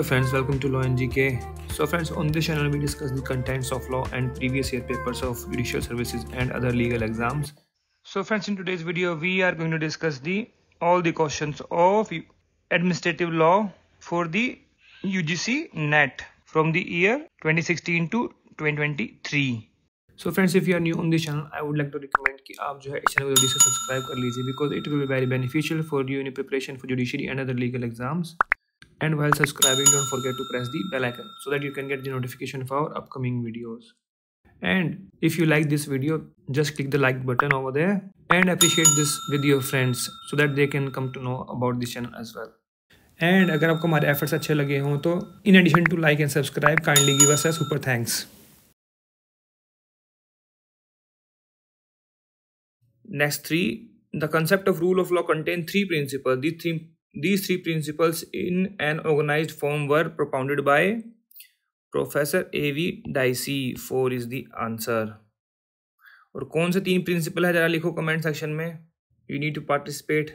Hello friends, welcome to Law and GK. So friends, on this channel we discuss the contents of law and previous year papers of judicial services and other legal exams. So friends, in today's video we are going to discuss all the questions of administrative law for the UGC NET from the year 2016 to 2023. So friends, if you are new on this channel, I would like to recommend कि आप जो है इस channel को जल्दी से subscribe कर लीजिए because it will be very beneficial for you in your preparation for judiciary and other legal exams. And while subscribing, don't forget to press the bell icon so that you can get the notification for our upcoming videos. And if you like this video, just click the like button over there and appreciate this with your friends so that they can come to know about this channel as well. And अगर आपको हमारे efforts अच्छे लगे हों तो in addition to like and subscribe, kindly give us a super thanks. Next three, the concept of rule of law contain three principles. These three principles in an organized form were propounded by Professor A.V. Dicey. 4 is the answer. और कौन से तीन principal है जरा लिखो comment section में. You need to participate.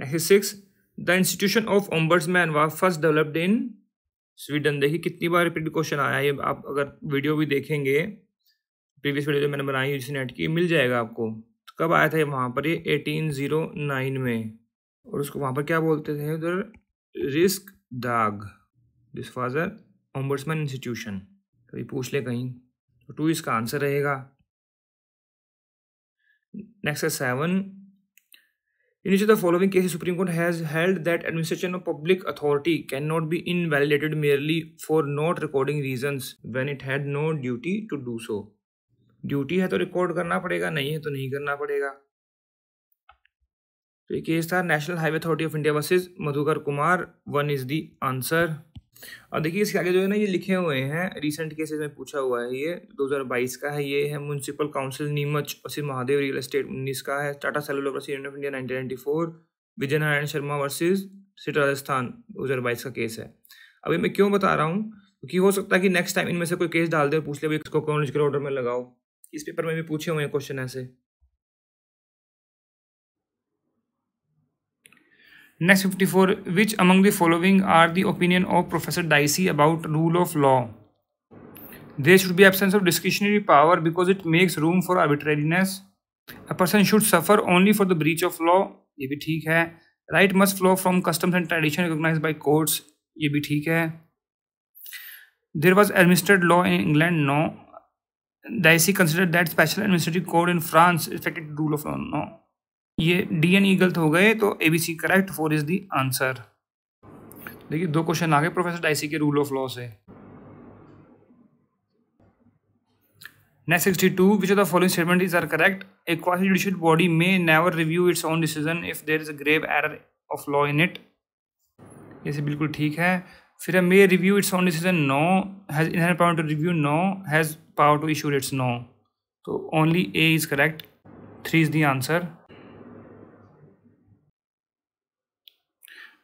Next is 6. The institution of ombudsman was first developed in Sweden. देखिए कितनी बार रिपीट क्वेश्चन आया है. आप अगर वीडियो भी देखेंगे, प्रीवियस वीडियो जो मैंने बनाई है यूजीसी नेट की, मिल जाएगा आपको. कब आया था वहाँ पर ये 1809 में. और उसको वहाँ पर क्या बोलते थे उधर, रिस्क दाग. This was a ombudsman institution. कभी पूछ ले कहीं तो 2 इसका आंसर रहेगा. नेक्स्ट है 7. In each of the following cases, Supreme Court has held that administration of public authority cannot be invalidated merely for not recording reasons when it had no duty to do so. Duty है तो record करना पड़ेगा, नहीं है तो नहीं करना पड़ेगा. तो ये केस था national highway authority of India versus Madhukar Kumar. 1 is the answer. और देखिए इसके आगे जो है ना ये लिखे हुए हैं, रिसेंट केसेस में पूछा हुआ है. ये 2022 का है. ये है municipal council Neemuch versus Mahadev real estate. 19 का है. Tata cellular versus union of India 1994. Vijay Narayan Sharma versus state Rajasthan 2022 का केस है. अभी मैं क्यों बता रहा हूँ, क्योंकि हो सकता है कि नेक्स्ट टाइम इनमें से कोई केस डाल दे और पूछ ले इसको क्रोनोलॉजिकल ऑर्डर में लगाओ. इस पेपर में भी पूछे हुए हैं क्वेश्चन ऐसे. Next 54. Which among the following are the opinion of professor Dicey about rule of law. There should be absence of discretionary power because it makes room for arbitrariness. A person should suffer only for the breach of law. ये भी ठीक है. Right must flow from customs and tradition recognised by courts. ये भी ठीक है. There was administered law in England. No. Dicey considered that special administrative code in France affected the rule of law. No. ये D and E गलत हो गए तो ABC correct. 4 is the answer. देखिए 2 क्वेश्चन आ गए प्रोफेसर डाइसी के rule of law से. Next 62. Which of the following statement is are correct. A quasi judicial body may never review its own decision if there is a grave error of law in it. ये से बिल्कुल ठीक है. फिर may review its own decision. No. Has inherent power to review. No. Has power to issue its. No. So only A is correct. 3 is the answer.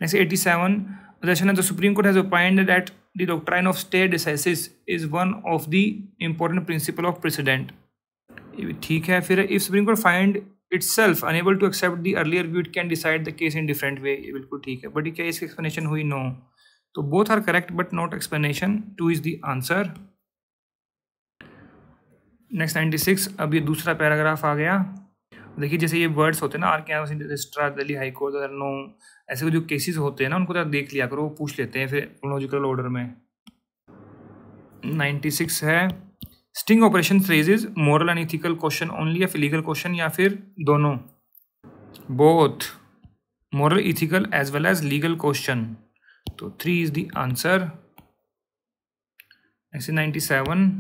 Next 87. The Supreme Court has opined that the doctrine of stare decisis is one of the important principle of precedent. ये भी ठीक है. फिर if Supreme Court find itself unable to accept the earlier view, it can decide the case in different way. ये बिल्कुल ठीक है. But क्या इसकी explanation हुई? No. तो both are correct but not explanation. 2 is the answer. Next 96. अब ये दूसरा पैराग्राफ आ गया. देखिए जैसे ये वर्ड्स होते हैं ना, आर के registrar, Delhi high court, no, ऐसे जो केसेस होते हैं ना उनको देख लिया करो, वो पूछ लेते हैं फिर क्रोनोलॉजिकल ऑर्डर में. 96 है. Sting operation raises moral and ethical question only या फिर लीगल क्वेश्चन या फिर दोनों? Both. Moral, ethical as well as legal question. तो 3 is the answer. Next 97.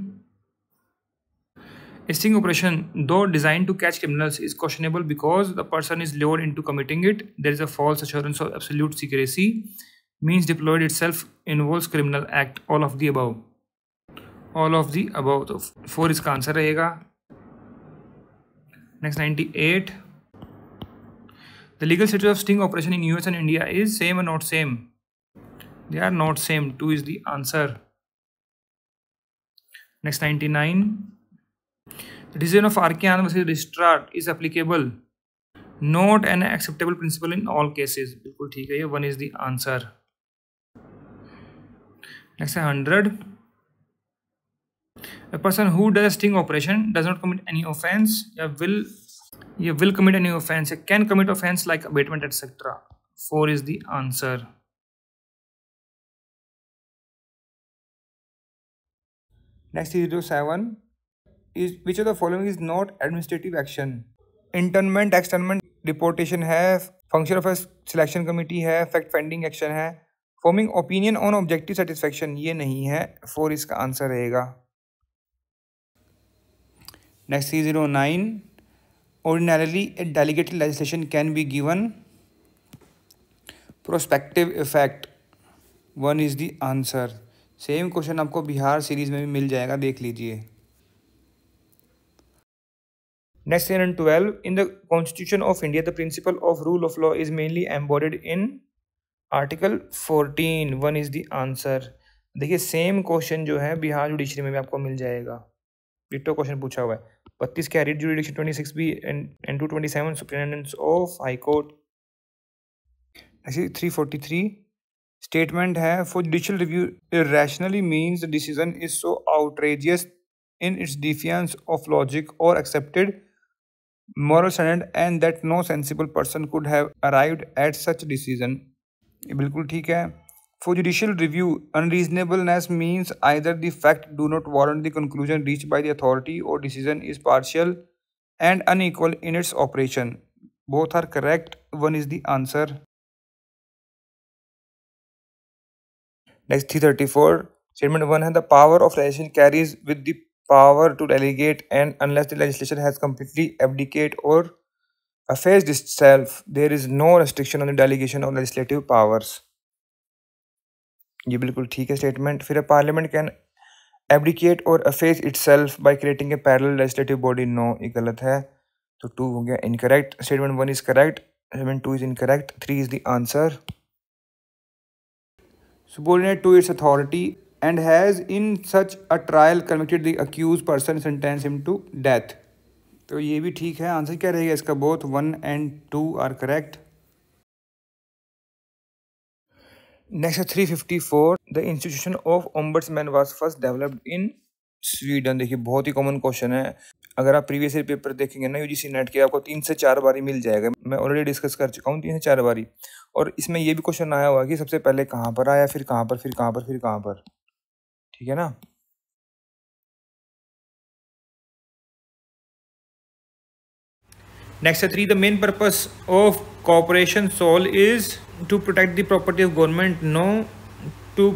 A sting operation, though designed to catch criminals, is questionable because the person is lured into committing it. There is a false assurance of absolute secrecy. Means deployed itself involves criminal act. All of the above. All of the above. तो 4 इसका answer रहेगा. Next 98. The legal status of sting operation in US and India is same or not same? They are not same. 2 is the answer. Next 99. The decision of R.K. Anand versus registrar is applicable. Not an acceptable principle in all cases. बिल्कुल ठीक है. ये 1 is the answer. Next 100. A person who does a sting operation does not commit any offense. Will commit any offense. Can commit offense like abatement, etc. 4 is the answer. Next is 7. Is which of the following is not administrative action? Internment, externment, deportation है, function of a selection committee है, fact finding action है, forming opinion on objective satisfaction ये नहीं है. 4 इसका answer रहेगा. Next 309. Ordinarily, a delegated legislation can be given prospective effect. 1 is the answer. Same question आपको Bihar series में भी मिल जाएगा, देख लीजिए. Next 312. In the Constitution of India, the principle of rule of law is mainly embodied in Article 14. 1 is the answer. देखिए same question जो है Bihar judiciary में भी आपको मिल जाएगा. डिटो क्वेश्चन पूछा हुआ है. 32 कैरिड जुडिशन 26 B and 227 superintendents of high court. ऐसे 343 स्टेटमेंट है, for judicial review irrationally means the decision is so outrageous in its defiance of logic or accepted moral standard and that no sensible person could have arrived at such decision. ये बिल्कुल ठीक है. For judicial review, unreasonableness means either the fact do not warrant the conclusion reached by the authority or decision is partial and unequal in its operation. Both are correct. 1 is the answer. Next 334. Statement 1 है, the power of legislation carries with the power to delegate and unless the legislation has completely abdicate or effaced itself, there is no restriction on the delegation of legislative powers. ये बिल्कुल ठीक है statement. फिर parliament can abdicate or efface itself by creating a parallel legislative body. No, ये गलत है, तो 2 हो गया incorrect. Statement 1 is correct, statement 2 is incorrect. 3 is the answer. Subordinate to its authority and has in such a trial convicted the accused person, sentenced him to death. तो ये भी ठीक है. आंसर क्या रहेगा इसका? Both 1 and 2 are correct. Next 354. The institution of ombudsman was first developed in Sweden. देखिए बहुत ही कॉमन क्वेश्चन है. अगर आप प्रीवियस ईयर पेपर देखेंगे ना यूजीसी नेट के, आपको 3 से 4 बारी मिल जाएगा. मैं ऑलरेडी डिस्कस कर चुका हूँ 3 से 4 बारी. और इसमें ये भी क्वेश्चन आया हुआ कि सबसे पहले कहाँ पर आया, फिर कहाँ पर, फिर कहाँ पर, फिर कहाँ पर. ठीक है ना. Next 3. The main purpose of corporation sole is to protect the property of government. No. To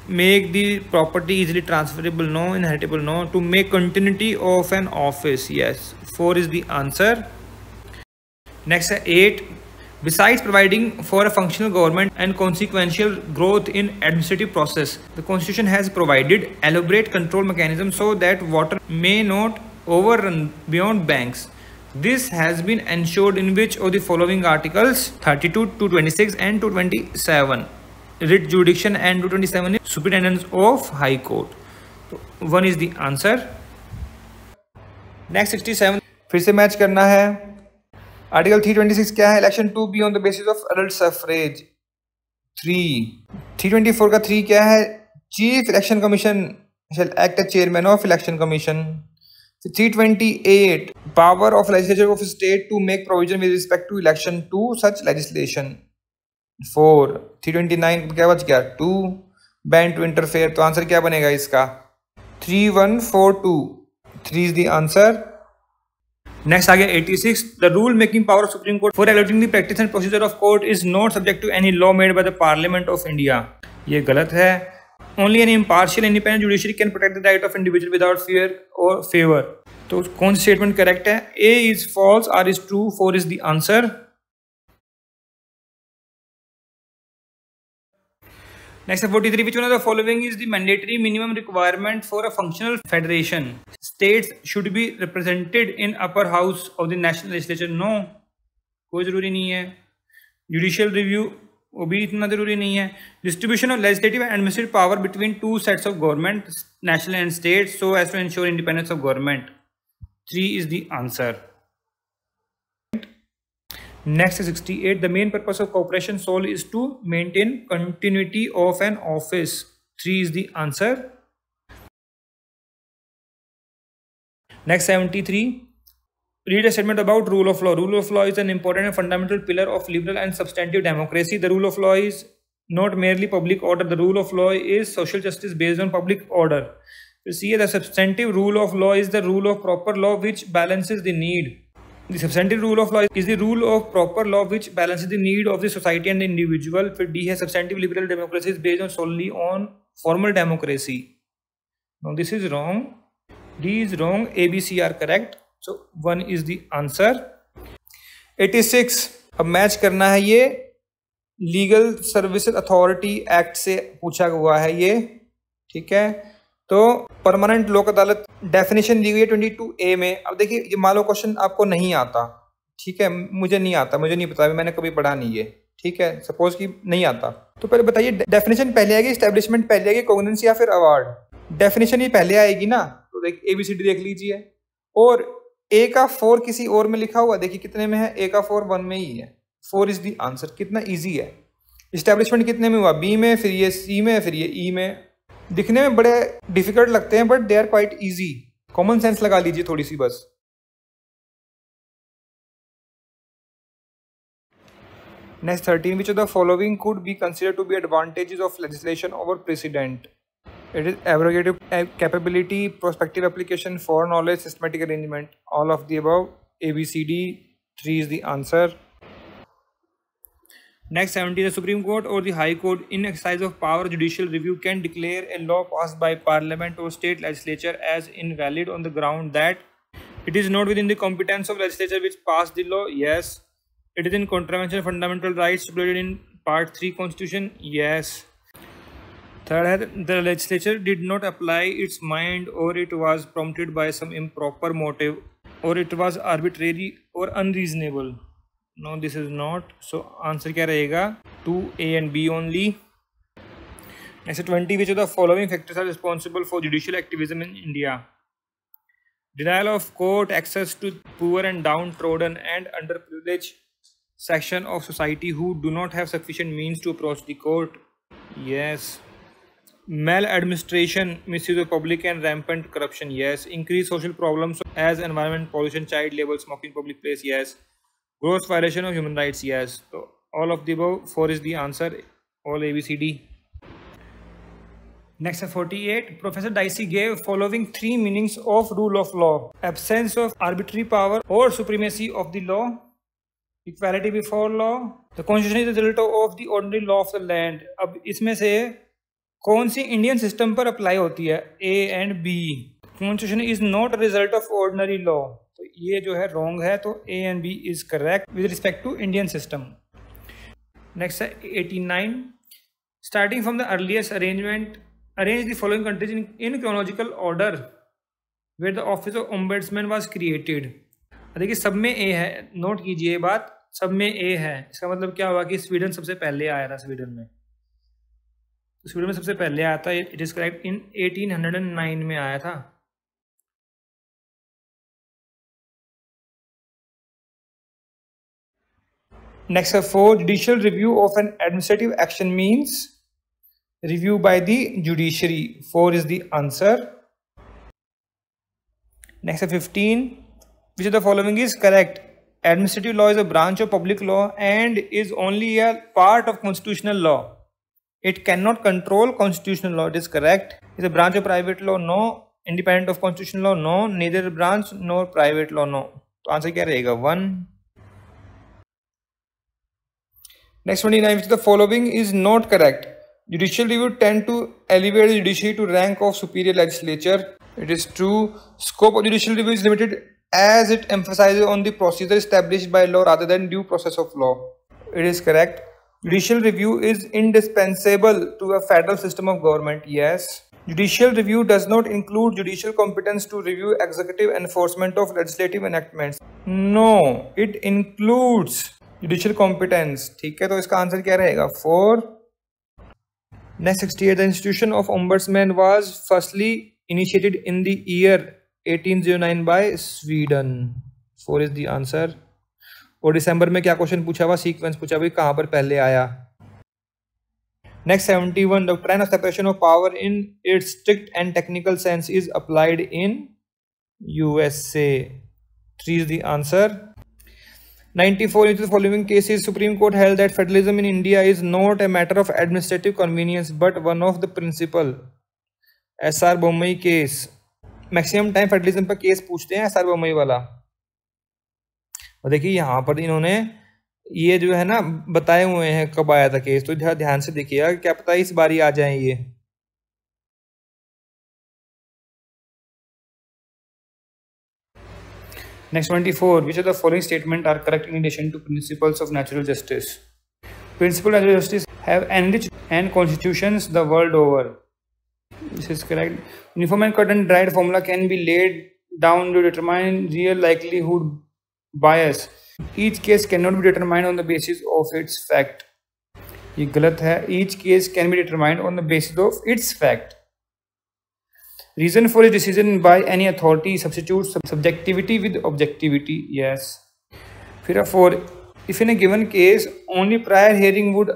make the property easily transferable. No. Inheritable. No. To make continuity of an office. Yes. 4 is the answer. Next 8. Besides providing for a functional government and consequential growth in administrative process, the Constitution has provided elaborate control mechanisms so that water may not overrun beyond banks. This has been ensured in which of the following articles? 32, 226 and 227. Writ jurisdiction and 227 is superintendence of High Court. So 1 is the answer. Next 67. फिर से match करना है. Article 326 क्या है? Election to be on the basis of adult suffrage. 324 का 3 क्या है? Chief election commission shall act as chairman of election commission. 328 power of legislature of state to make provision with respect to election to such legislation. 4. 329 क्या बच गया? 2 ban to interfere. तो answer क्या बनेगा इसका? 3142. 3 is the answer. Next आ गया 86. The rule making power of Supreme Court for regulating the practice and procedure of court is not subject to any law made by the Parliament of India. ये गलत है. Only an impartial independent judiciary can protect the right of individual without fear or favor. तो कौन सी statement correct है? A is false, R is true, 4 is the answer. Next 43. Which one of the following is the mandatory minimum requirement for a functional federation? States should be represented in upper house of the national legislature. No, कोई जरूरी नहीं है. Judicial review वो भी इतना जरूरी नहीं है. Distribution of legislative and administrative power between two sets of government, national and state, so as to ensure independence of government. 3 is the answer. Next is 68. The main purpose of corporation sole is to maintain continuity of an office. 3 is the answer. Next 73. Read a statement about rule of law. Rule of law is an important and fundamental pillar of liberal and substantive democracy. The rule of law is not merely public order. The rule of law is social justice based on public order. You see, the substantive rule of law is the rule of proper law which balances the need. The substantive rule of law is the rule of proper law which balances the need of the society and the individual. फिर D है, substantive liberal democracy is based on solely on formal democracy. Now this is wrong. D is wrong. A, B, C are correct. So 1 is the answer. 86. अब match करना है, ये legal services authority act से पूछा हुआ है ये, ठीक है। तो परमानेंट लोक अदालत डेफिनेशन दी हुई है 22A में। अब देखिए, ये मान लो क्वेश्चन आपको नहीं आता, ठीक है, मुझे नहीं आता, मुझे नहीं पता, मैंने कभी पढ़ा नहीं है, ठीक है, सपोज कि नहीं आता, तो पहले बताइए डेफिनेशन पहले आएगी, एस्टेब्लिशमेंट पहले आएगी, कॉग्निजेंस या फिर अवार्ड। डेफिनेशन ही पहले आएगी ना, तो देख ABCD देख लीजिए। और A का 4 किसी और में लिखा हुआ, देखिए कितने में है, A का 4 1 में ही है। 4 इज द आंसर। कितना इजी है। इस्टेब्लिशमेंट कितने में हुआ, B में, फिर ये C में, फिर ये E में। दिखने में बड़े डिफिकल्ट लगते हैं but they are quite easy. Common sense लगा लीजिए थोड़ी सी बस। Next 13, which of the following could be considered to be advantages of legislation over precedent? It is abrogative capability, prospective application, foreknowledge, systematic arrangement. All of the above. ABCD. 3 is the answer. Next 70. The Supreme Court or the High Court, in exercise of power judicial review, can declare a law passed by Parliament or state legislature as invalid on the ground that it is not within the competence of legislature which passed the law. Yes. It is in contravention of fundamental rights stipulated in Part 3 Constitution. Yes. Third, the legislature did not apply its mind, or it was prompted by some improper motive, or it was arbitrary or unreasonable. No, this is not. So answer क्या रहेगा? 2, A and B only. Next 20, which of the following factors are responsible for judicial activism in India? Denial of court access to poor and downtrodden and underprivileged section of society who do not have sufficient means to approach the court. Yes. Maladministration, misuse of public and rampant corruption. Yes. Increased social problems as environment pollution, child labor, smoking, public place. Yes. Gross violation of human rights. Yes. So all of the above. 4 is the answer. All ABCD. Next 48. Professor Dicey gave following 3 meanings of rule of law: absence of arbitrary power or supremacy of the law, equality before law, the constitution is the result of the ordinary law of the land. अब इसमें से कौन सी Indian system पर apply होती है? A and B. Constitution is not result of ordinary law, तो ये जो है रॉन्ग है, तो A and B is correct with respect to Indian system. Next है 89. Starting from the earliest arrangement, arrange the following countries in chronological order where the office of ombudsman was created. देखिए सब में A है, note कीजिए बात, सब में A है। इसका मतलब क्या हुआ कि स्वीडन सबसे पहले आया था। स्वीडन में सबसे पहले आया था। इट इज करेक्ट, इन 1809 में आया था। Next 4. Judicial review of N administrative action means review by the judiciary. 4 is the answer. Next 15. Which of the following is correct? Administrative law is a branch of public law and is only a part of constitutional law. It cannot control constitutional law. It is correct. Is a branch of private law? No. Independent of constitutional law? No. Neither branch nor private law? No. तो answer क्या रहेगा? 1. Next 29. Which of the following is not correct? Judicial review tend to elevate the judiciary to rank of superior legislature. It is true. Scope of judicial review is limited as it emphasizes on the procedure established by law rather than due process of law. It is correct. Judicial review is indispensable to a federal system of government. Yes. Judicial review does not include judicial competence to review executive enforcement of legislative enactments. No, it includes judicial competence. ठीक है, तो इसका answer क्या रहेगा? 4. Next 68. The institution of ombudsman was firstly initiated in the year 1809 by Sweden. 4 is the answer. और दिसंबर में क्या question पूछा हुआ? सीक्वेंस पूछा हुआ, कहाँ पर पहले आया? Next 71, the doctrine of separation of power in its strict and technical sense is applied in USA. 3 is the answer. 94, in the following cases, Supreme Court held that federalism in India is not a matter of administrative convenience but one of the principle. SR Bommai case, maximum time federalism पर case पूछते हैं SR Bommai वाला। और देखिए यहाँ पर इन्होंने ये जो है ना बताए हुए हैं कब आया था केस, तो ध्यान से देखिएगा, क्या पता इस बार ही आ जाए ये। Next 24, which of the following statements are correct in relation to principles of natural justice? Principles of natural justice have enriched and constitutions the world over. This is correct. Uniform and cut and dried formula can be laid down to determine real likelihood bias. Each case cannot be determined on the basis of its fact. ये गलत है. Each case can be determined on the basis of its fact. Reason for a decision by any authority substitutes subjectivity with objectivity. Yes. Figure 4. If in a given case only prior hearing would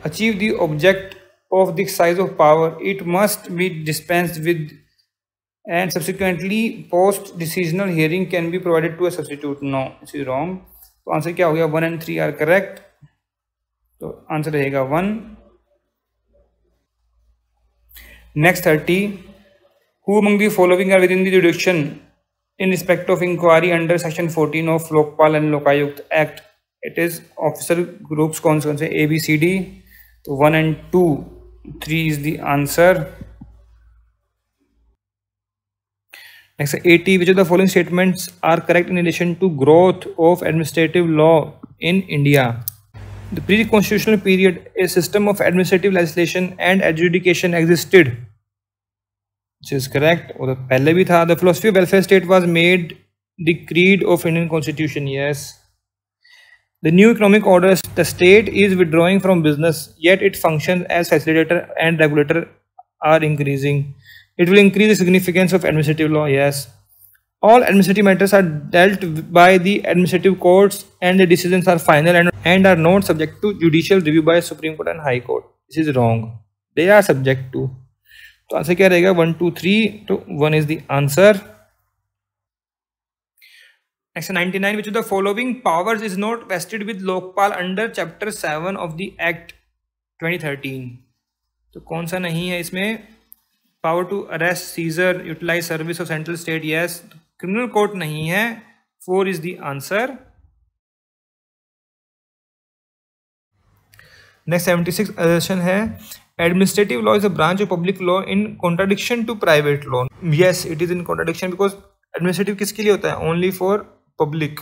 achieve the object of the exercise of power, it must be dispensed with, and subsequently post decisional hearing can be provided to a substitute. No, this is wrong. तो answer क्या हो गया? 1 and 3 are correct. तो answer रहेगा 1. Next 30. Who among the following are within the jurisdiction in respect of inquiry under section 14 of Lokpal and Lokayukt Act? It is officer groups कौन से A, B, C, D. तो 1 and 2, 3 is the answer. Next 80. Which of the following statements are correct in relation to growth of administrative law in India? The pre-constitutional period, a system of administrative legislation and adjudication existed. Which is correct. और पहले भी था. The philosophy of welfare state was made the creed of Indian Constitution. Yes. The new economic order, the state is withdrawing from business, yet its functions as facilitator and regulator are increasing. It will increase the significance of administrative law. Yes. All administrative matters are dealt by the administrative courts and the decisions are final and are not subject to judicial review by Supreme Court and High Court. This is wrong. They are subject to. तो answer क्या रहेगा? 1, 2, 3. तो 1 is the answer. Next 99. Which of the following powers is not vested with Lokpal under Chapter 7 of the Act 2013? तो कौन सा नहीं है इसमें? Power to arrest, seizure, utilize service of central state. Yes. Criminal court नहीं है. 4 is the answer. Next 76 assertion है administrative law is a branch of public law in contradiction to private law. Yes, it is in contradiction because administrative किसके लिए होता है? Only for public.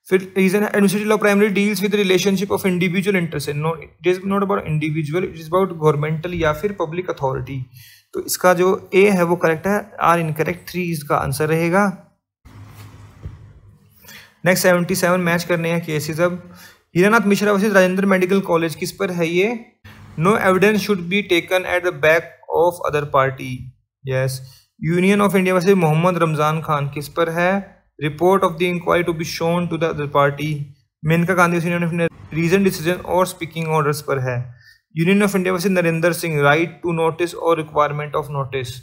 फिर reason है administrative law primarily deals with the relationship of individual interest. No, it is not about individual, it is about governmental या फिर public authority. तो इसका जो A है वो correct है, R incorrect. 3 इसका आंसर रहेगा. Next 77 मैच करने हैं केसेस अब. Hiranath Mishra versus Rajendra medical college किस पर है ये? No evidence should be taken at the back of other party. Yes. Union of India versus Mohammad Ramzan Khan किस पर है? Report of the inquiry to be shown to the other party. Maneka Gandhi versus union of India reason decision और speaking orders पर है. Union of India versus Narendra Singh right to notice और requirement of notice.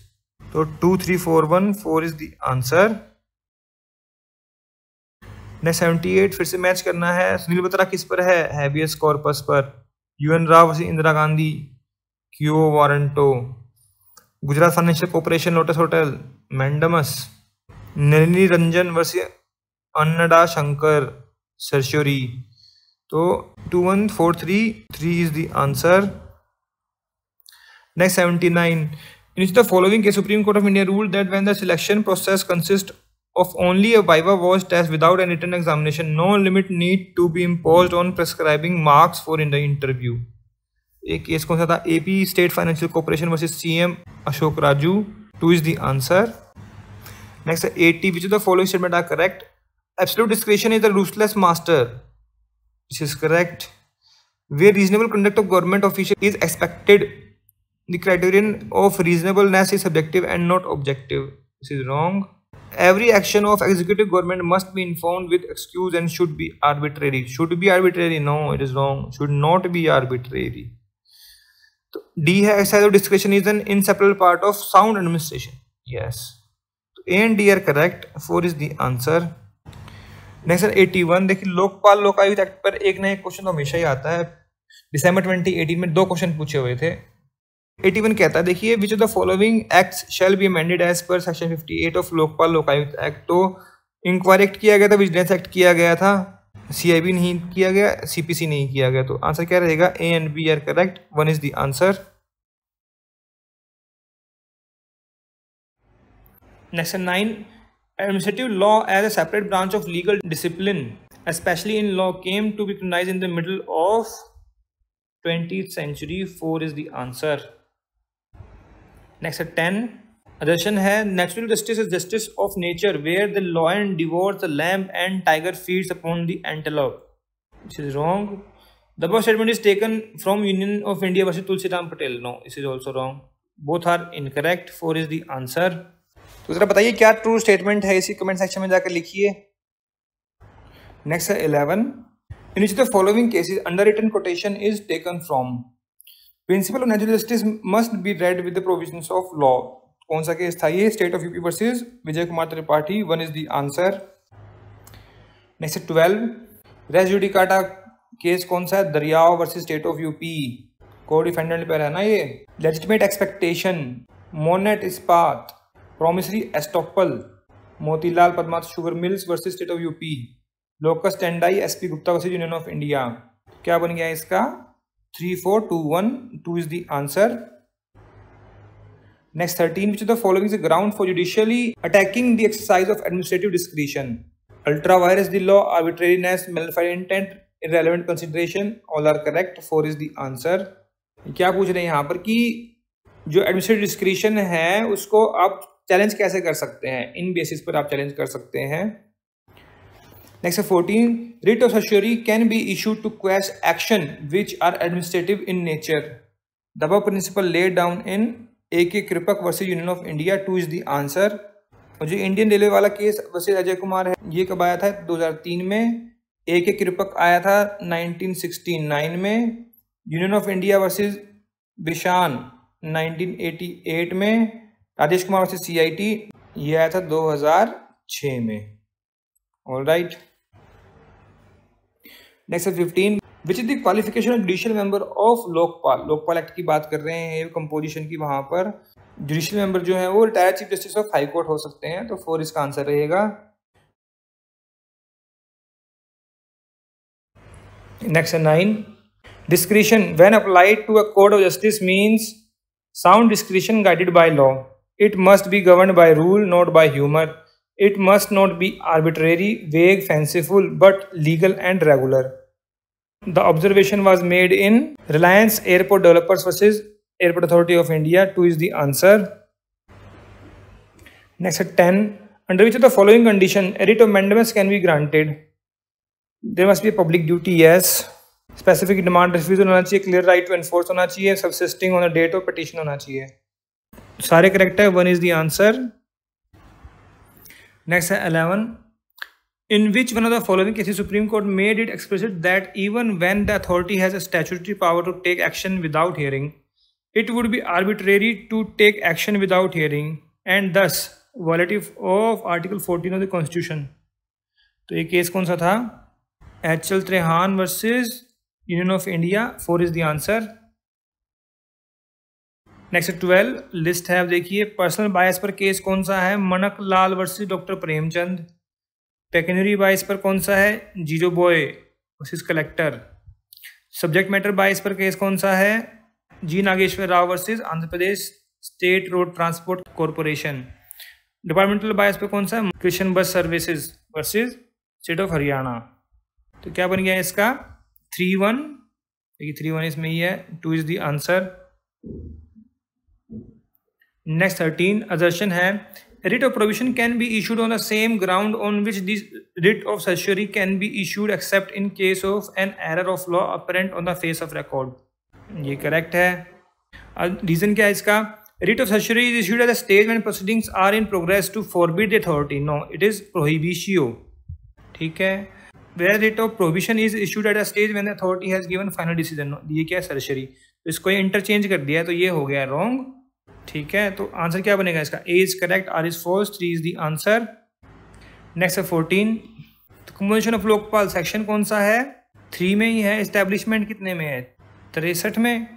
तो 2, 3, 4, 1, 4 is the answer. Next 78 फिर से match करना है. सुनील बत्रा किस पर है? हैबियस कॉर्पस पर. UN Rao versus Indira Gandhi quo warranto. Gujarat financial corporation lotus hotel mandamus. Nalini Ranjan versus Annada Shankar certiorari. तो 2, 1, 4, 3, 3 is the answer. Next 79. In which the following case Supreme Court of India ruled that when the selection process consists of only a viva voce test without a written examination, no limit need to be imposed on prescribing marks for in the interview. एक case कौन सा था? AP State Financial Corporation versus CM Ashok Raju. 2 is the answer. Next 80. Which of the following statement are correct? Absolute discretion is the ruthless master. This is correct. Where reasonable conduct of government official is expected, the criterion of reasonableness is subjective and not objective. This is wrong. Every action of executive government must be informed with excuse and should be arbitrary. Should be arbitrary? No, it is wrong. Should not be arbitrary. तो D है exercise of discretion is an inseparable part of sound administration. Yes. तो A and D are correct. 4 is the answer. Next sir 81, देखिए Lokpal Lokayukta act पर एक ना एक question तो हमेशा ही आता है। दिसंबर 2018 में 2 क्वेश्चन पूछे हुए थे। 81 कहता है देखिए which of the following acts shall be amended as per section 58 of Lokpal Lokayukta act. तो इंक्वायरी एक्ट किया गया था, विजिलेंस एक्ट किया गया था, CIB नहीं किया गया, CPC नहीं किया गया। तो आंसर क्या रहेगा? A and B are correct, 1 is the answer. Next 9, administrative law as a separate branch of legal discipline, especially in law, came to be recognized in the middle of 20th century. 4 is the answer. Next 10, addition है natural justice is justice of nature where the lion devours the lamb and tiger feeds upon the antelope. This is wrong. The above statement is taken from Union of India versus Tulsiram Patel. No, this is also wrong. Both are incorrect. 4 is the answer. तो जरा बताइए क्या true statement है, इसी comment section में जाकर लिखिए। Next है 11, in which the following cases underwritten quotation is taken from. Principle of natural justice must be read with the provisions of law. कौन सा केस था ये? State of UP versus Vijay Kumar Tripathi. 1 is the answer. Next 12, res judicata case कौन सा है? Dariyao versus state of UP. को defendant पर है ना ये। Legitimate expectation, Monnet Ispat, promissory estoppel, Motilal Parmarth sugar mills versus state of UP, locus standi SP Gupta versus union of India. क्या बन गया इसका? 3 4 2 1, 2 is the answer. Next 13, which of the following is ground for judicially attacking the exercise of administrative discretion. Ultra vires the law, arbitrariness, malafide intent, irrelevant consideration. All are correct. 4 is the answer. क्या पूछ रहे हैं यहाँ पर कि जो administrative discretion है उसको आप चैलेंज कैसे कर सकते हैं? इन बेसिस पर आप चैलेंज कर सकते हैं। Next 14, writ of certiorari can be issued to quash action which are administrative in nature. The above principle laid down in AK Kraipak versus union of India. 2 is the answer. और जो Indian railway वाला case versus Ajay Kumar है ये कब आया था? 2003 में। AK कृपक आया था 1969 में। यूनियन ऑफ इंडिया वर्सेस बिशान 1988 में। राजेश कुमार वर्सेस CIT ये आया था 2006 में। All right. Next 15, which is the qualification of judicial member of Lokpal. Lokpal act की बात कर रहे हैं कंपोजिशन की। वहां पर जुडिशियल मेंबर जो है वो retired chief justice of high court हो सकते हैं। तो 4 इसका आंसर रहेगा। Next 9, discretion when applied to a court of justice means sound discretion guided by law. It must be governed by rule, not by humor. It must not be arbitrary, vague, fanciful, but legal and regular. The observation was made in Reliance Airport Developers versus Airport Authority of India. 2 is the answer. Next 10, under which of the following condition a writ of mandamus can be granted? There must be a public duty. Yes. Specific demand refusal होना चाहिए, clear right to enforce होना चाहिए, subsisting on the date of petition होना चाहिए। सारे correct है। 1 is the answer. Next है 11, in which one of the following cases supreme court made it explicit that even when the authority has a statutory power to take action without hearing it would be arbitrary to take action without hearing and thus violative of article 14 of the constitution. तो ये case कौन सा था? HL Trehan versus union of India. 4 is the answer. Next 12, list है, देखिए personal bias पर case कौन सा है? Manak Lal versus doctor Premchand. Pecuniary bias पर कौन सा है? जीरो बॉय versus collector. Subject matter bias पर केस कौन सा है? G Nageswara Rao versus Andhra Pradesh state road transport corporation. Departmental bias पर कौन सा है? Krishna bus services versus state of Haryana. तो क्या बन गया इसका? 3-1। देखिए 3-1 इसमें ही है। 2 is the answer. Next 13, assertion है writ of provision can be issued on the same ground on which this writ of certiorari can be issued except in case of an error of law apparent on the face of record. ये correct है। Reason क्या है इसका? writ of certiorari is issued at the stage when proceedings are in progress to forbid the authority. No, it is prohibitio. ठीक है। where writ of prohibition is issued at a stage when the authority has given final decision. ये क्या है? certiorari. इसको ये interchange कर दिया है तो ये हो गया रॉन्ग। ठीक है, तो आंसर क्या बनेगा इसका? A is correct, R is false, 3 is the answer. Next है 14, कंपोजिशन ऑफ लोकपाल सेक्शन कौन सा है? 3 में ही है। एस्टेब्लिशमेंट कितने में है? 63 में।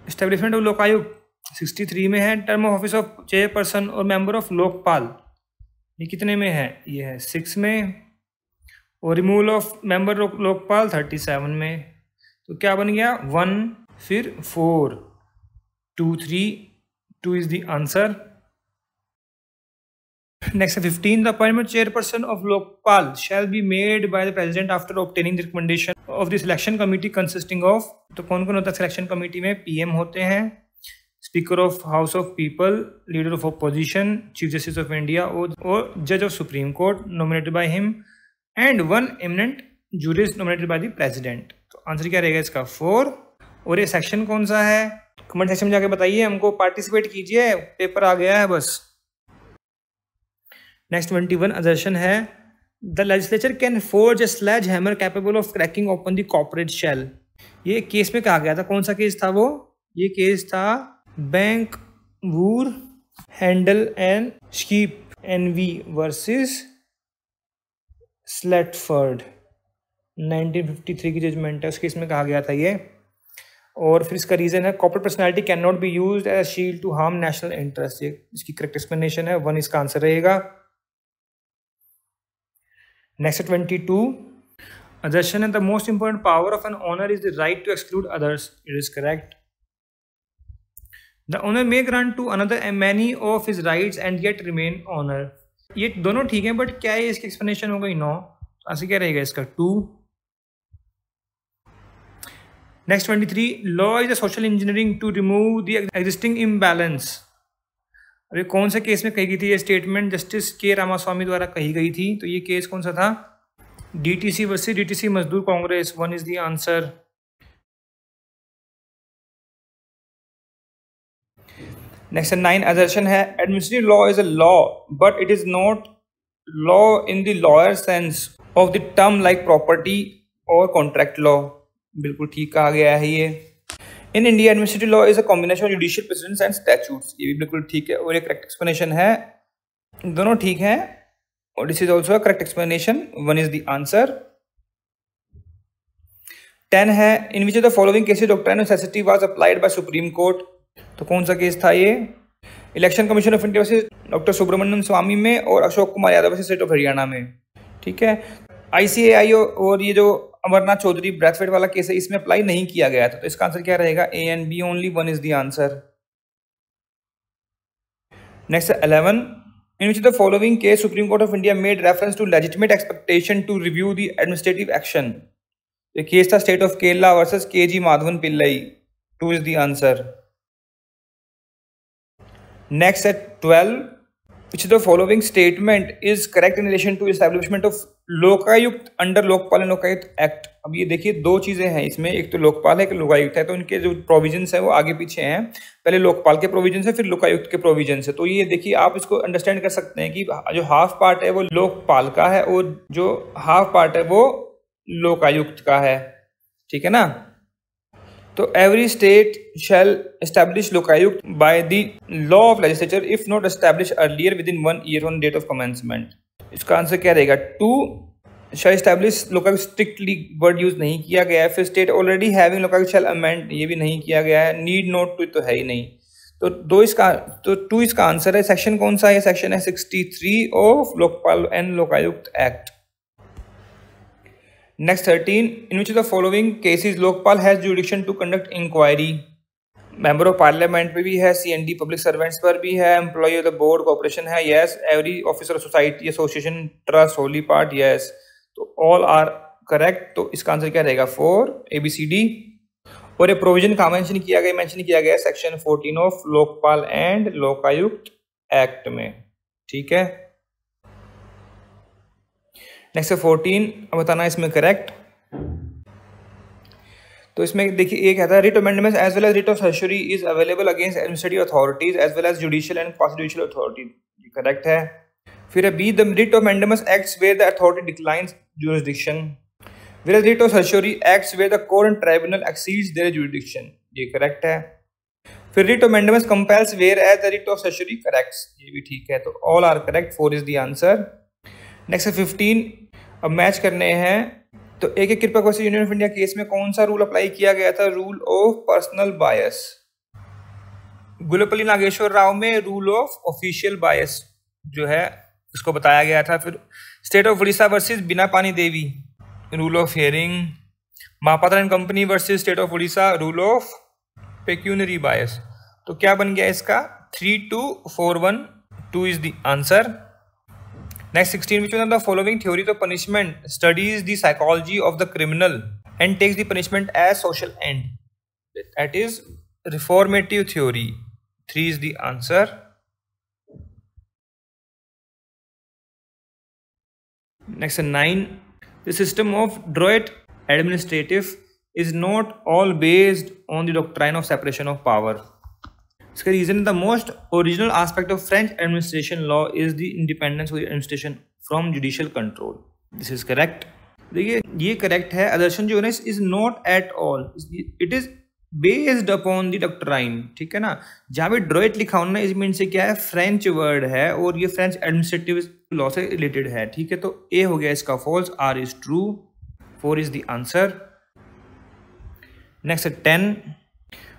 एस्टेब्लिशमेंट ऑफ लोकायुक्त 63 में है। Term of office of chairperson और मेंबर ऑफ लोकपाल ये कितने में है? ये है 6 में। और removal of member of Lokpal 37 में। तो क्या बन गया? 1 फिर 4 2 3 2 is the answer. Next 15, the appointment chairperson of Lokpal shall be made by the president after obtaining the recommendation of the selection committee consisting of. तो कौन कौन होता है सिलेक्शन कमिटी में? पीएम होते हैं, speaker of house of people, leader of opposition, chief justice of India और जज of supreme court nominated by him and 1 eminent jurist nominated by the president. तो आंसर क्या रहेगा इसका? 4। और ये सेक्शन कौन सा है? कमेंट सेक्शन में जाके बताइए हमको, पार्टिसिपेट कीजिए, पेपर आ गया है बस। नेक्स्ट 21 असर्शन है, the legislature can forge a sledge hammer capable of cracking open the corporate shell. ये केस में कहा गया था, कौन सा केस था वो? ये केस था Bank voor Handel and Scheep NV versus Slatford, 1953 की जजमेंट है, उस केस में कहा गया था ये। और फिर इसका रीजन है corporate personality can not be used as shield to harm national interest. ये इसकी करेक्ट एक्सप्लेनेशन है, 1 इसका आंसर रहेगा। नेक्स्ट 22, assertion है, the most important power of an owner is the right to exclude others. It is correct. The owner may grant to another many of his rights and yet remain owner. ये दोनों ठीक है, but क्या है इसकी explanation हो गई? No. ऐसे क्या रहेगा इसका? 2। Next 23, law is a social engineering to remove the existing imbalance. अरे कौन से केस में कही गई थी ये स्टेटमेंट? जस्टिस के रामास्वामी द्वारा कही गई थी। तो ये केस कौन सा था? DTC versus DTC Mazdoor Congress, 1 is the answer. Next 9 assertion है, administrative law is a law but it is not law in the lawyer sense of the term like property और कॉन्ट्रैक्ट लॉ। बिल्कुल ठीक कहा गया है ये। In India administrative law is a combination of judicial precedents and statutes. ये भी बिल्कुल ठीक है और ये करेक्ट एक्सप्लेनेशन है, दोनों ठीक हैं। और this is also a correct explanation, 1 is the answer. 10 है, in which of the following cases doctrine of necessity was applied by supreme court. तो कौन सा केस था ये? Election commission of India versus doctor Subramanian Swamy में और Ashok Kumar Yadav versus state of Haryana में। ठीक है, ICAI और ये जो अमरनाथ चौधरी ब्रैथवेट वाला केस है इसमें अप्लाई नहीं किया गया था। तो इसका आंसर क्या रहेगा? A and B only, 1 is the answer. Next 11, in which the following case Supreme Court of India made reference to legitimate expectation to review the administrative action. ये केस था State of Kerala versus KG Madhavan Pillai, 2 is the answer. Next है 12, which the following statement is correct in relation to establishment of Lokayukta under Lokpal and Lokayukta act. अब ये देखिए दो चीजें हैं इसमें, एक तो लोकपाल है एक लोकायुक्त है, तो इनके जो प्रोविजंस है वो आगे पीछे हैं। पहले लोकपाल के प्रोविजंस है फिर लोकायुक्त के प्रोविजंस है। तो ये देखिए आप इसको अंडरस्टैंड कर सकते हैं कि जो हाफ पार्ट है वो लोकपाल का है और जो हाफ पार्ट है वो लोकायुक्त का है। ठीक है ना? तो every state shall establish Lokayukta by the law of legislature if not establish earlier within 1 year on date of commencement. इसका आंसर क्या रहेगा? 2 shall establish Lokayukta, strictly word use नहीं किया गया है। फिर state already having Lokayukta shall amend, ये भी नहीं किया गया है। नीड नॉट टू तो है ही नहीं। तो 2 इसका आंसर है। सेक्शन कौन सा है? सेक्शन है 63 of Lokpal and Lokayukta act. Next 13, in which of the following cases Lokpal has jurisdiction to conduct inquiry? Member of parliament पे भी है, CND पब्लिक सर्वेंट्स पर भी है, employ of the board corporation है, yes. Every officer of society association trust wholly part, yes. तो all are correct. तो इसका आंसर क्या रहेगा? 4 ABCD। और ये प्रोविजन कहाँ मेंशन किया गया? Section 14 of Lokpal and Lokayukta act में। ठीक है, नेक्स्ट 14, अब बताना इसमें करेक्ट। तो इसमें देखिए एक कहता है writ of mandamus as well as writ of certiorari is available against administrative authorities as well as judicial and quasi judicial authorities, ये करेक्ट है। फिर B, the writ of mandamus acts where the authority declines jurisdiction, whereas writ of certiorari acts where the court and tribunal exceeds their jurisdiction, ये correct है। फिर writ of mandamus compels whereas the writ of certiorari corrects, ये भी ठीक है, तो all are correct, 4 is the answer. Next 15, अब match करने हैं। तो एक एक Kripa versus union of India case में कौन सा रूल अप्लाई किया गया था? Rule of personal bias. Gullapalli Nageswara Rao में रूल ऑफ ऑफिशियल बायस जो है उसको बताया गया था। फिर state of Orissa versus Bina Pani Devi, rule of hearing. Mahapatra and company versus state of Orissa, rule of pecuniary bias. तो क्या बन गया इसका? 3-2-4-1, 2 is the answer. Next 16, which one of the following theories of punishment studies the psychology of the criminal and takes the punishment as social end? That is reformative theory. 3 is the answer. Next 9, the system of Droit administrative is not all based on the doctrine of separation of power. इसका reason, the most original aspect of French administration law is the independence of administration from judicial control. This is correct. देखिए ये correct है। Assertion जो है is not at all, it is based upon the doctrine, ठीक है ना। जहाँ पे ड्रॉइट लिखा होना इस मीन से क्या है, फ्रेंच वर्ड है और ये फ्रेंच एडमिनिस्ट्रेटिव लॉ से रिलेटेड है, ठीक है। तो ए हो गया इसका false, R is true, 4 is the answer. Next 10,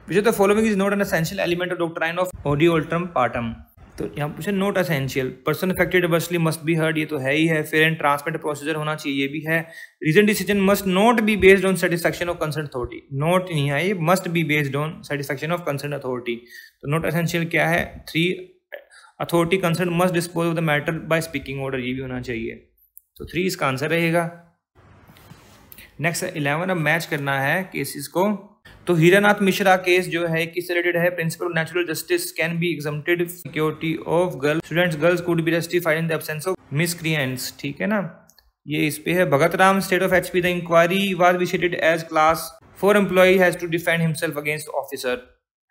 which of the following is not an essential element of doctrine of odiorum partum? तो यहाँ पूछे note essential, person affected adversely must be heard, ये तो है ही है। फेयर एंड ट्रांसपेरेंट प्रोसीजर होना चाहिए, ये भी है। Reason decision must not be based on satisfaction of concern authority, note नहीं है, ये must be based on satisfaction of concern authority. तो नोट असेंशियल क्या है? 3, authority concern must dispose of the matter by speaking order, ये भी होना चाहिए। तो 3 इसका आंसर रहेगा। नेक्स्ट 11, अब मैच करना है केसेस को। तो हीरानाथ मिश्रा केस जो है किससे रिलेटेड है? Principle of natural justice can be exempted security of girl students, girls could be justified in the absence of miscreants, ठीक है ना। ये इस पे है। Bhagat Ram state of HP, the inquiry was initiated as class 4 employee has to defend himself against officer,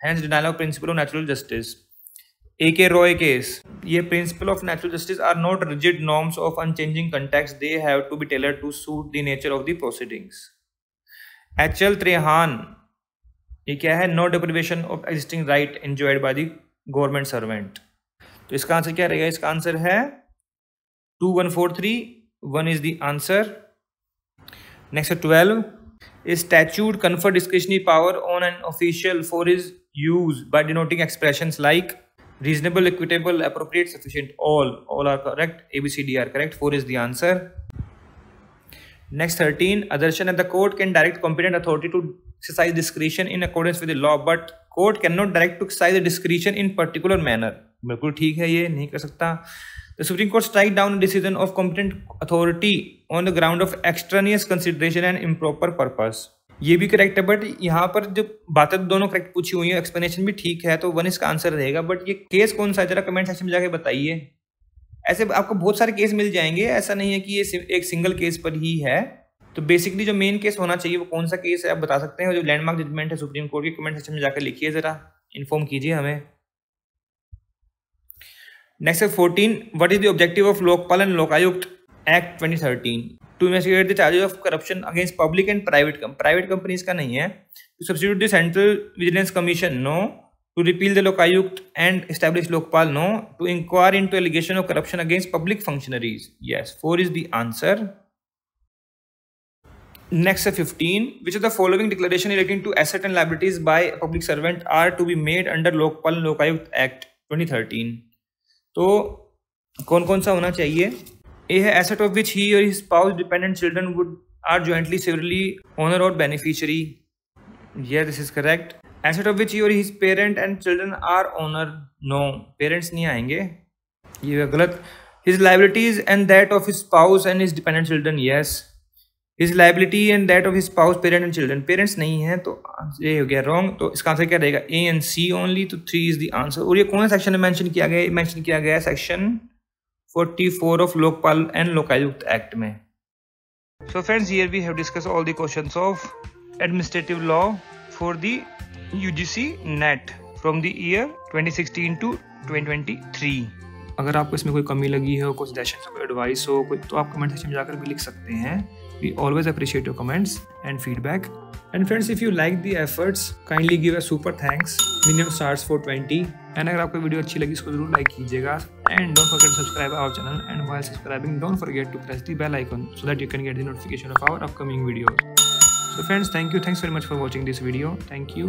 hence denial of principle of natural justice. A.K. Roy case, ये principle of natural justice are not rigid norms of unchanging context, they have to be tailored to suit the nature of the proceedings. H.L. Trehan, ये क्या है? No deprivation of existing right enjoyed by the government servant. तो इसका answer क्या रहेगा? इसका answer है 2143, 1 is the answer. Next 12, statute confer discretionary power on an official for his use by denoting expressions like reasonable, equitable, appropriate, sufficient, all are correct, ABCD are correct, 4 is the answer. Next 13, Adarsan and the court can direct competent authority to exercise discretion in accordance with the law, but court cannot direct to exercise the discretion in particular manner. बिल्कुल ठीक है, ये नहीं कर सकता। The Supreme Court strike down a decision of competent authority on the ground of extraneous consideration and improper purpose. ये भी correct है, बट यहाँ पर जो बातें दोनों करेक्ट पूछी हुई है, एक्सप्लेनेशन भी ठीक है, तो 1 इसका आंसर रहेगा। बट ये केस कौन सा है जरा कमेंट सेक्शन में जाके बताइए। ऐसे आपको बहुत सारे केस मिल जाएंगे, ऐसा नहीं है कि ये एक सिंगल केस पर ही है। तो बेसिकली जो मेन केस होना चाहिए वो कौन सा केस है आप बता सकते हैं। जो लैंडमार्क जजमेंट है सुप्रीम कोर्ट की, कमेंट सेक्शन में जाकर लिखिए, जरा इन्फॉर्म कीजिए हमें। नेक्स्ट है 14, what is the objective of Lokpal and Lokayukta act 2013? To investigate the charges of corruption against public and private companies का नहीं है। To substitute the central vigilance commission, no. To repeal the Lokayukt and establish Lokpal, no. To inquire into allegation of corruption against public functionaries, yes. 4 is the answer. Next 15, which of the following declaration relating to asset and liabilities by a public servant are to be made under Lokpal and Lokayukt Act 2013? तो कौन कौन सा होना चाहिए? A है asset of which he or his spouse, dependent children would are jointly severally owner or beneficiary. Yeah, this is correct. Asset of which he or his parent and children are owner, no. Parents नहीं आएंगे, ये गलत। His liabilities and that of his spouse and his dependent children, yes. His liability and that of his spouse, parent and children, parents नहीं है, तो ये हो गया रॉन्ग। तो इसका आंसर क्या रहेगा? A and C only, तो 3 is the answer। और ये कौन सा सेक्शन में मेंशन किया गया? मेंशन किया गया है section 44 of Lokpal and Lokayukta act में। So friends, here we have discussed all the questions of administrative law for the UGC NET from the year 2016 to 2023. अगर आपको इसमें कोई कमी लगी हो, कोई सजेशन हो, कोई एडवाइस हो, कोई, तो आप कमेंट सेक्शन में जाकर भी लिख सकते हैं। We always appreciate your comments and feedback. And friends, if you like the efforts, kindly give a super thanks, minimum stars for 20। And अगर आपको वीडियो अच्छी लगी इसको जरूर लाइक कीजिएगा। And don't forget to subscribe our channel, and while subscribing don't forget to press the bell icon so that you can get the notification of our upcoming videos. So friends, thanks very much for watching this video. Thank you.